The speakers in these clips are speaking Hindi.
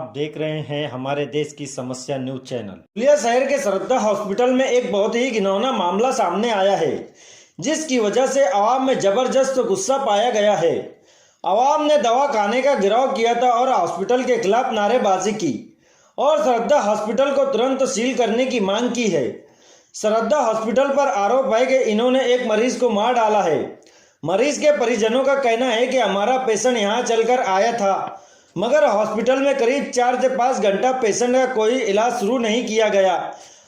आप देख रहे हैं हमारे देश की समस्या न्यूज चैनल। पुलिया शहर के श्रद्धा हॉस्पिटल में एक बहुत ही घिनौना मामला सामने आया है, जिसकी वजह से आवाम में जबरदस्त गुस्सा पाया गया है। आवाम ने दवा खाने का घेराव किया था और हॉस्पिटल के खिलाफ नारेबाजी की और श्रद्धा हॉस्पिटल को तुरंत सील करने की मांग की है। श्रद्धा हॉस्पिटल पर आरोप है कि इन्होंने एक मरीज को मार डाला है। मरीज के परिजनों का कहना है कि हमारा पेशेंट यहाँ चलकर आया था, मगर हॉस्पिटल में करीब 4 से 5 घंटा पेशेंट का कोई इलाज शुरू नहीं किया गया।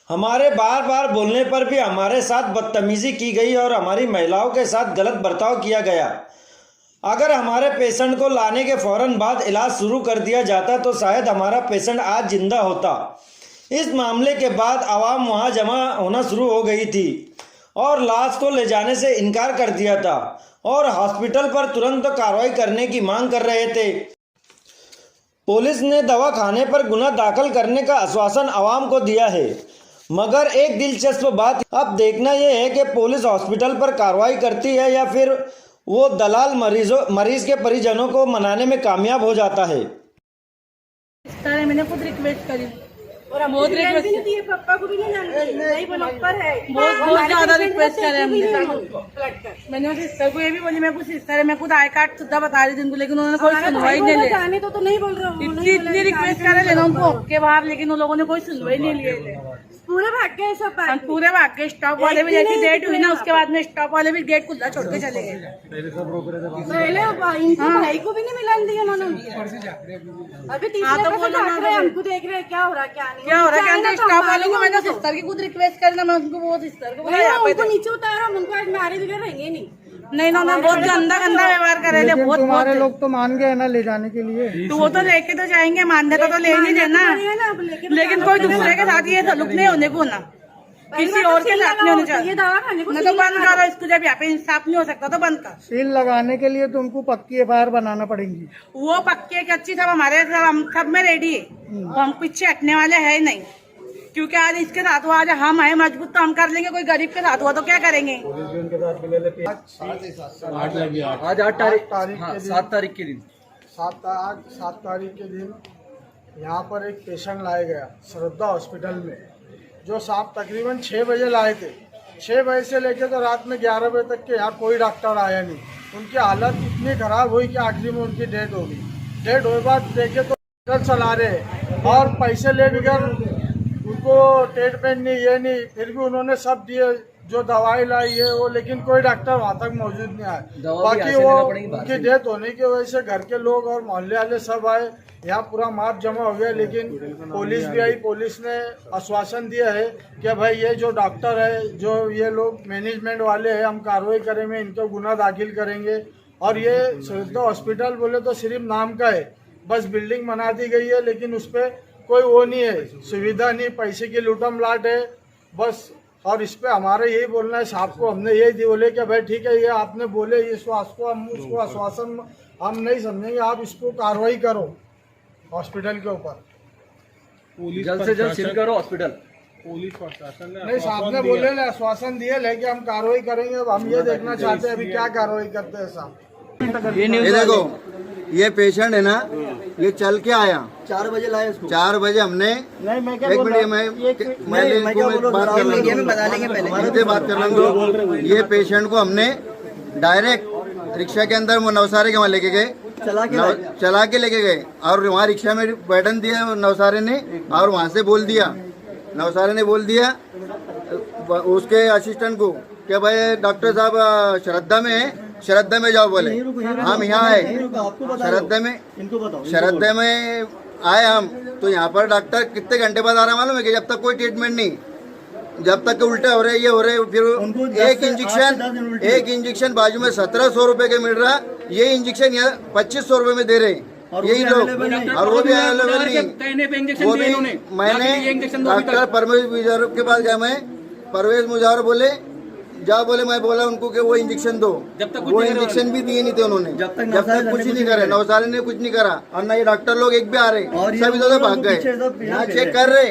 हमारे बार बार बोलने पर भी हमारे साथ बदतमीजी की गई और हमारी महिलाओं के साथ गलत बर्ताव किया गया। अगर हमारे पेशेंट को लाने के फौरन बाद इलाज शुरू कर दिया जाता तो शायद हमारा पेशेंट आज जिंदा होता। इस मामले के बाद आवाम वहां जमा होना शुरू हो गई थी और लाश को ले जाने से इनकार कर दिया था और हॉस्पिटल पर तुरंत कार्रवाई करने की मांग कर रहे थे। पुलिस ने दवा खाने पर गुना दाखिल करने का आश्वासन आवाम को दिया है, मगर एक दिलचस्प बात अब देखना यह है कि पुलिस हॉस्पिटल पर कार्रवाई करती है या फिर वो दलाल मरीज के परिजनों को मनाने में कामयाब हो जाता है। मैंने खुद रिक्वेस्ट करी और बहुत रिक्वेस्ट नहीं दिए, पापा को भी नहीं बोला ऊपर है, बहुत ज्यादा रिक्वेस्ट करे हमने। मैंने सिस्टर को ये भी बोली, मैं कुछ सिस्टर है, मैं खुद आई कार्ड सुधा बता रही थी उनको, लेकिन उन्होंने कोई सुनवाई नहीं ली। जाने तो नहीं बोल रहा हूँ, इतनी रिक्वेस्ट करे लेना उनको के बाहर, लेकिन उन लोगों ने कोई सुनवाई नहीं लिए। पूरे भाग गए सब, पूरे भाग गए। स्टॉप वाले भी जैसी डेट हुई ना, उसके बाद में स्टॉप वाले भी गेट खुला छोड़ के चले गए। पहले इनको भाई को भी नहीं मिलन दिया उन्होंने। अभी तीसरे हमको देख रहे हैं क्या हो रहा क्या नहीं स्टॉप वालों को मैंने सिस्टर की खुद रिक्वेस्ट करना, मैं उनको वो सिस्टर को उनको नीचे उतारा, उनको आज मारे बगैर रहेंगे नहीं। नहीं ना, बहुत गंदा व्यवहार करे थे। बहुत हमारे लोग तो मान गए ना ले जाने के लिए, तो वो तो लेके तो जाएंगे, मान्यता तो ले नहीं देना, लेकिन कोई दूसरे के साथ ये सलूक नहीं होने को ना, किसी और के साथ नहीं होने चाहिए। मैं तो बंद करो इसको, जब यहाँ पे इंसाफ नहीं हो सकता तो बंद कर। सील लगाने के लिए तुमको पक्की FIR बनाना पड़ेगी। वो पक्की है कि अच्छी, सब हमारे सब में रेडी है, हम पीछे हटने वाले है नहीं, क्योंकि आज इसके साथ हुआ, आज हम आए मजबूत तो हम कर लेंगे, कोई गरीब के साथ हुआ तो क्या करेंगे। आज 7 तारीख के दिन 7 तारीख के दिन यहाँ पर एक पेशेंट लाया गया श्रद्धा हॉस्पिटल में, जो साहब तकरीबन 6 बजे लाए थे। 6 बजे से लेके तो रात में 11 बजे तक के यहाँ कोई डॉक्टर आया नहीं। उनकी हालत इतनी खराब हुई कि आखिरी में उनकी डेथ हो गई। डेथ होने बाद देखे तो डॉक्टर चला रहे और पैसे ले बगैर उनको ट्रीटमेंट नहीं, ये नहीं, फिर भी उन्होंने सब दिए जो दवाई लाई है वो, लेकिन कोई डॉक्टर वहाँ तक मौजूद नहीं आया। बाकी वो उनकी डेथ होने की वजह से घर के लोग और मोहल्ले वाले सब आए, यहाँ पूरा मार्च जमा हो गया। लेकिन पुलिस भी आई, पुलिस ने आश्वासन दिया है कि भाई ये जो डॉक्टर है, जो ये लोग मैनेजमेंट वाले हैं, हम कार्रवाई करेंगे, इनको गुना दाखिल करेंगे। और ये श्रद्धा हॉस्पिटल बोले तो सिर्फ नाम का है, बस बिल्डिंग बना दी गई है, लेकिन उस पर कोई वो नहीं है, सुविधा नहीं, पैसे की लूटम लाट है बस। और इस पे हमारा यही बोलना है साहब को, हमने यही बोले कि भाई ठीक है, ये आपने बोले इस को, हम उसको आश्वासन हम नहीं समझेंगे, आप इसको कार्रवाई करो हॉस्पिटल के ऊपर, जल्द से जल्द सील करो हॉस्पिटल। पुलिस प्रशासन ने नहीं, साहब ने बोले ना आश्वासन दिए लेकिन हम कार्रवाई करेंगे। अब हम ये देखना चाहते हैं अभी क्या कार्रवाई करते हैं साहब। ये देखो, ये पेशेंट है ना, ये चल के आया 4 बजे लाए इसको। 4 बजे हमने नहीं, मैं क्या एक बोल मिनट, रहा मैं बात कर लूँ। ये पेशेंट को हमने डायरेक्ट रिक्शा के अंदर नवसारे के वहाँ लेके गए, चला के लेके गए और वहाँ रिक्शा में बैठन दिया नवसारे ने, और वहाँ से बोल दिया, नवसारे ने बोल दिया उसके असिस्टेंट को कि भाई डॉक्टर साहब श्रद्धा में जाओ। बोले हम यहाँ आए श्रद्धा में आए हम, तो यहाँ पर डॉक्टर कितने घंटे बाद आ रहा मालूम है कि जब तक कोई ट्रीटमेंट नहीं, जब तक उल्टे हो रहे, ये हो रहे, फिर एक इंजेक्शन बाजू में 1700 रुपए के मिल रहा, ये इंजेक्शन यहाँ 2500 रुपए में दे रहे यही लोग, और वो भी अवेलेबल नहीं। वो भी मैंने डॉक्टर परवेज मुजफ्फर के पास गया, मैं परवेज मुजफ्फर बोले जाओ, बोले मैं बोला उनको कि वो इंजेक्शन दो, वो इंजेक्शन भी दिए नहीं थे उन्होंने, जब तक कुछ नहीं करे, नवसारी ने कुछ नहीं करा, और ना ये डॉक्टर लोग एक भी आ रहे, सभी तो भाग गए, यहाँ चेक कर रहे,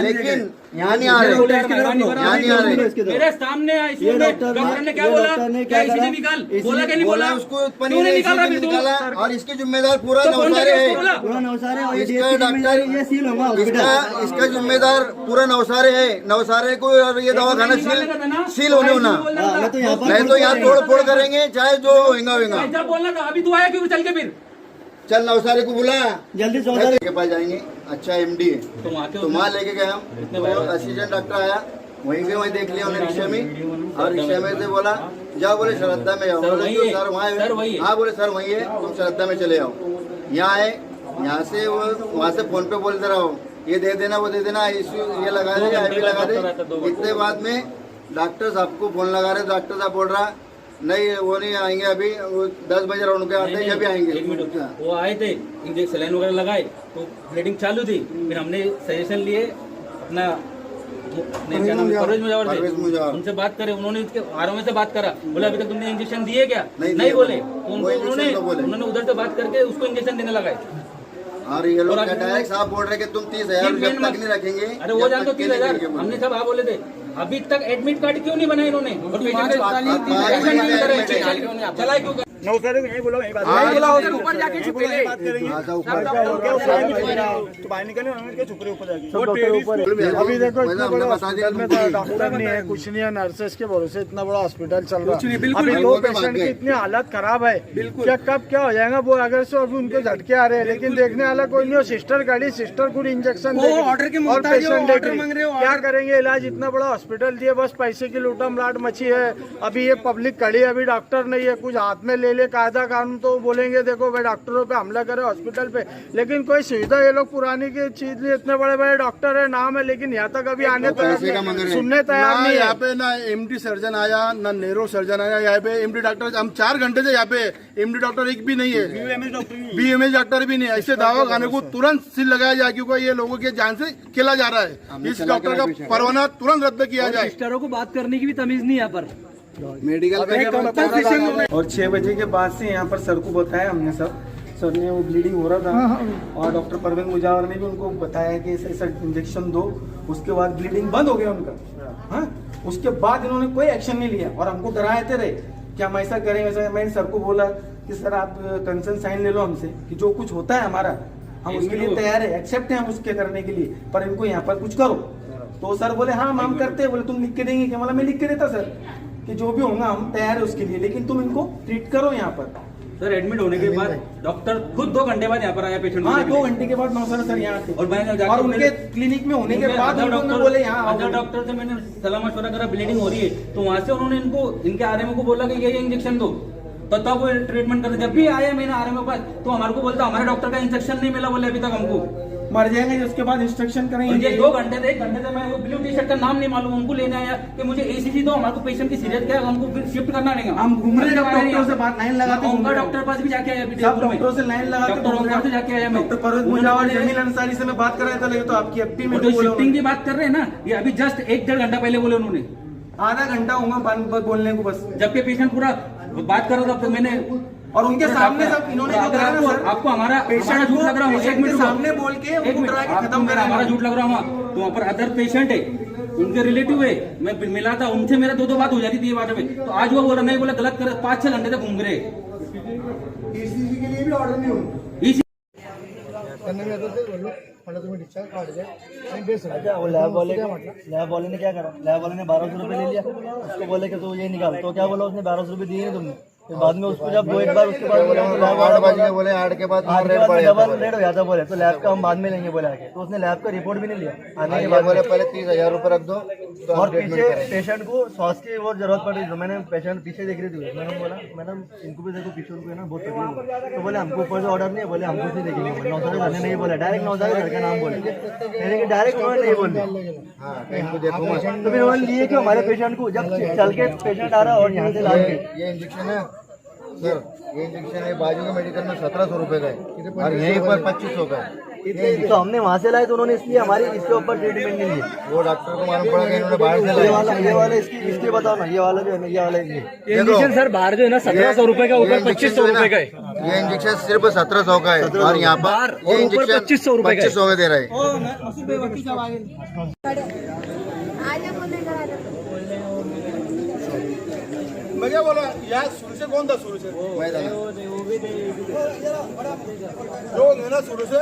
लेकिन यहाँ नहीं आ रहे, यहाँ नहीं आ रहे। मेरे सामने आईसीयू में डॉक्टर ने क्या बोला, क्या ईसीजी निकाल, बोला कि नहीं बोला, उसको क्यों नहीं निकाल रहा? निकाला और इसके जिम्मेदार पूरा नवसारी है, इसका डॉक्टर इसका जिम्मेदार पूरा नवसारी है। नवसारी को और ये दवाखाना सील होने होना, नहीं तो यहाँ तोड़ फोड़ करेंगे, चाहे जो होगा। जब बोलना था अभी तू आया क्यों चल के? फिर चल नवसारी को बुला, जल्दी नवसारी के पास जाएंगे। अच्छा एमडी है तो वहाँ लेके गए हम, असिस्टेंट डॉक्टर आया, वहीं के वहीं देख लिया उन्हें रिक्शा में, और रिक्शा में से बोला जाओ, बोले श्रद्धा में जाओ। बोले तो सर वहाँ है, हाँ बोले सर वहीं है, तुम श्रद्धा में चले जाओ। यहाँ आए, यहाँ से वो वहाँ से फोन पे बोलते रहो, ये दे देना वो दे देना, ये लगा दे IV लगा दे। इतने बाद में डॉक्टर साहब को फोन लगा रहे, डॉक्टर साहब बोल रहा नहीं वो नहीं आएंगे अभी, वो 10 बजे राउंड के आते हैं, जब भी आएंगे। वो आए थे, इंजेक्शन सलाइन वगैरह लगाए तो ब्लीडिंग चालू थी। फिर हमने सजेशन लिए अपना परवेज मुजावर से, उनसे बात करे, उन्होंने इसके आरओ से बात करा, बोला अभी तक तुमने इंजेक्शन दिए क्या? नहीं बोले, उन्होंने उधर से बात करके उसको इंजेक्शन देने लगाए। और ये लोग डायरेक्ट साहब बोल रहे कि तुम 30,000 जब तक नहीं रखेंगे। अरे वो जान तो 30,000 हमने सब बोले थे, अभी तक एडमिट कार्ड क्यों नहीं बनाए इन्होंने? और चला क्यों? नौकरी को यही बोलो, यही बात ऊपर जाके छुप ले, बाहर निकले उनके छुपरे ऊपर जाके। अभी देखो इतना बड़ा हॉस्पिटल में तो डॉक्टर नहीं है, कुछ नहीं है, नर्सेस के भरोसे इतना बड़ा हॉस्पिटल चल रहा है। अभी 2 पेशेंट की इतनी हालत खराब है, क्या कब क्या हो जाएगा वो, अगर से अभी उनके झटके आ रहे हैं, लेकिन देखने वाला कोई नहीं हो। सिस्टर गाड़ी, सिस्टर खुद इंजेक्शन और पेशेंट क्या करेंगे इलाज? इतना बड़ा हॉस्पिटल दिए, बस पैसे की लूटम लाट मची है। अभी ये पब्लिक खड़ी है, अभी डॉक्टर नहीं है, कुछ हाथ में ले कायदा कानून तो बोलेंगे देखो भाई डॉक्टरों पे हमला करे हॉस्पिटल पे, लेकिन कोई सुविधा ये लोग पुरानी की चीज लिए, इतने बड़े बड़े डॉक्टर है, नाम है, लेकिन यहाँ तक अभी आने तक सुनने तैयार नहीं है। यहाँ पे ना MD सर्जन आया, ना नेरो सर्जन आया, यहाँ पे MD डॉक्टर, हम 4 घंटे से यहाँ पे MD डॉक्टर एक भी नहीं है, BMS डॉक्टर भी नहीं है। ऐसे दवा खाने को तुरंत सील लगाया जाए, क्योंकि ये लोगों के जान से खेला जा रहा है। इस डॉक्टर का परवाना तुरंत रद्द किया जाए। सिस्टरों को बात करने की भी तमीज नहीं है पर मेडिकल और 6 बजे के बाद से यहाँ पर सर को बताया हमने, सर ने वो ब्लीडिंग हो रहा था, और डॉक्टर परवेज मुजावर ने भी उनको बताया कि ऐसा इंजेक्शन दो। उसके बाद ब्लीडिंग बंद हो गया उनका। हाँ, उसके बाद इन्होंने कोई एक्शन नहीं लिया और हमको डराते रहे कि हम ऐसा करें वैसा। मैंने सर को बोला कि सर आप कंसर्न साइन ले लो हमसे कि जो कुछ होता है हमारा, हम उसके लिए तैयार है, एक्सेप्ट है हम उसके करने के लिए, पर इनको यहाँ पर कुछ करो। तो सर बोले हाँ हम करते हैं। बोले तुम लिख के देंगे क्या? मैं लिख के देता सर कि जो भी होगा हम तैयार है उसके लिए, लेकिन तुम इनको ट्रीट करो यहाँ पर। सर एडमिट होने के बाद डॉक्टर खुद 2 घंटे बाद यहाँ पर आया पेशेंट। हाँ 2 घंटे के बाद नौसर सर यहाँ थे, और उनके क्लिनिक में होने के बाद उन्होंने बोले यहाँ अदर डॉक्टर से मैंने सलाह मशवरा करा, ब्लीडिंग हो रही है, तो वहाँ से उन्होंने इनके आरएमओ को बोला कि ये इंजेक्शन दो, तो तब वो ट्रीटमेंट करते। जब भी आया मैंने आरएमओ पास तो हमारे को बोलता हमारे डॉक्टर का इंजेक्शन नहीं मिला, बोले अभी तक हमको मर जाएंगे, उसके बाद इंस्ट्रक्शन करेंगे। 2 घंटे से 1 घंटे से मैं वो ब्लू टी शर्ट का नाम नहीं मालूम, उनको लेने आया कि मुझे ACG दो, हमारे को पेशेंट की सीरियस क्या है, हमको फिर शिफ्ट करना नहीं। हम घूम रहे डॉक्टरों से बात लाइन लगाते, उनका डॉक्टर पास भी जाके आया, डॉक्टरों से लाइन लगाते, डॉक्टर से जाके आया। डॉक्टर परवेज मुजावर, जमील अंसारी से मैं बात कर रहा था, लेकिन तो आपकी FP में जो शिफ्टिंग की बात कर रहे हैं ना, ये अभी जस्ट 1-1.5 घंटा पहले बोले उन्होंने, आधा घंटा होगा बोलने को बस, जबकि पेशेंट पूरा बात कर रहा था। तो मैंने और उनके सामने सब इन्होंने जो करा ना सर, आपको हमारा पेशेंट झूठ लग रहा है, एक मिनट सामने बोल के खत्म करा, हमारा झूठ लग रहा है। तो वहाँ पर अदर पेशेंट है, उनके रिलेटिव है, मैं मिला था उनसे, मेरा 2 बात हो जाती थी ये बात में। तो आज वो बोला नहीं, बोला गलत कर, 5-6 घंटे तक घूम रहे। ECG के लिए भी ऑर्डर नहीं हुआ। अच्छा वो लैब वाले ने क्या करा? लैब वाले ने 1200 रुपये ले लिया, उसको बोले कि तू ये निकाल, तो क्या बोला उसने? 1200 रुपये दिए नहीं तुमने। फिर बाद में उसको जब 2-1 बार उसके बाद बोले 8 के बाद डबल रेट हो जाता, बोले तो लैब का हम बाद में लेंगे बोले आके। तो उसने लैब का रिपोर्ट भी नहीं लिया, आने के बाद बोले पहले 30,000 रुपये रख दो, और पीछे पेशेंट को श्वास की वो जरूरत पड़ रही। तो मैंने पेशेंट पीछे देख रही थी, मैंने बोला मैडम इनको भी देखो, पीछे उनको है ना बहुत तकलीफ है। तो बोले हमको ऊपर से ऑर्डर नहीं है, बोले हम कुछ नहीं देखेंगे। नौसारी घर ने नहीं बोला, डायरेक्ट नौसारी घर का नाम बोले, लेकिन डायरेक्ट उन्होंने नहीं बोले। तो फिर उन्होंने लिए क्यों हमारे पेशेंट को? जब चल के पेशेंट आ रहा है और यहाँ से ला के ये इंजेक्शन है सर, ये इंजेक्शन है बाजू के मेडिकल में 1700 रुपए का है, और यहीं पर 2500 का है। तो हमने वहाँ से लाए, तो उन्होंने इसलिए हमारी इसके ऊपर ट्रीटमेंट नहीं ली। वो डॉक्टर को मालूम पड़ा कि इन्होंने बाहर से लाया। ये वाला इसकी बताओ ना, ये वाला जो है ना, ये वाला इंजेक्शन सर बाहर जो है ना 1700 रुपए का, ऊपर 2500 रुपए का है। ये इंजेक्शन सिर्फ 1700 का है और यहाँ पर ये इंजेक्शन 2500 में दे रहा है। मैं क्या बोला यार, शुरू से कौन था? शुरू से मैं था। जो है ना शुरू से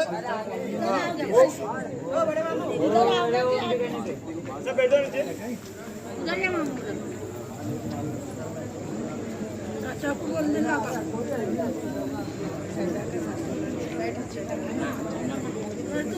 अच्छा बोल देना।